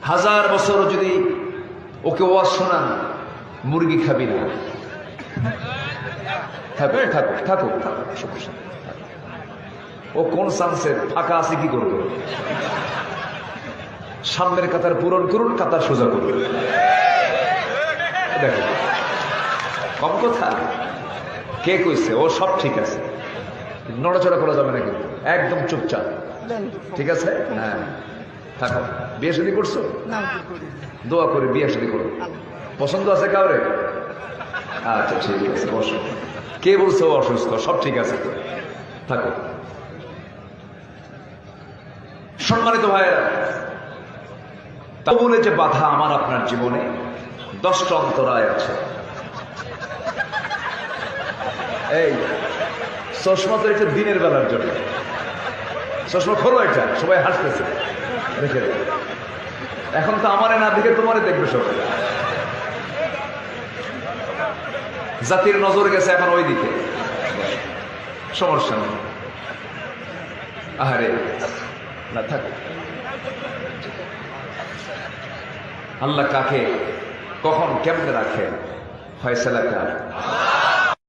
হাজার বছর যদি ওকে ওয়াজ শোনান, মুরগি খাবি না। থাকো থাকো থাকো থাকো, সমস্যা নেই। ও কোন চান্সে ফাঁকা আছে, কি করবে? সামনের কাতার পূরণ করুন, কাতার সোজা করুন। দেখো কম কথা। কে কইছে? ও সব ঠিক আছে, নড়াচড়া করা যাবে না কিন্তু, একদম চুপচাপ। ঠিক আছে? হ্যাঁ থাকো। বিয়ে শাদী করছো? দোয়া করে বিয়ে শাদী করো। পছন্দ আছে কাউরে? আচ্ছা ঠিক আছে, বসো। কে বলছো অসুস্থ? সব ঠিক আছে, থাকো। সম্মানিত ভাইয়েরা, তা বলে যে বাধা আমার আপনার জীবনে 10টা অন্তরায় আছে। এই চশমা তো এটা দিনের বেলার জন্য, চশমা খোলো, এটা সবাই হাসতেছে দেখে। এখন তো আমারে না দেখে তোমারে দেখবে সবাই। জাতির নজর গেছে এখন ওই দিকে, সমস্যা নেই। আহারে না থাকে। আল্লাহ কাকে কখন কেমনে রাখে ফয়সালা কার।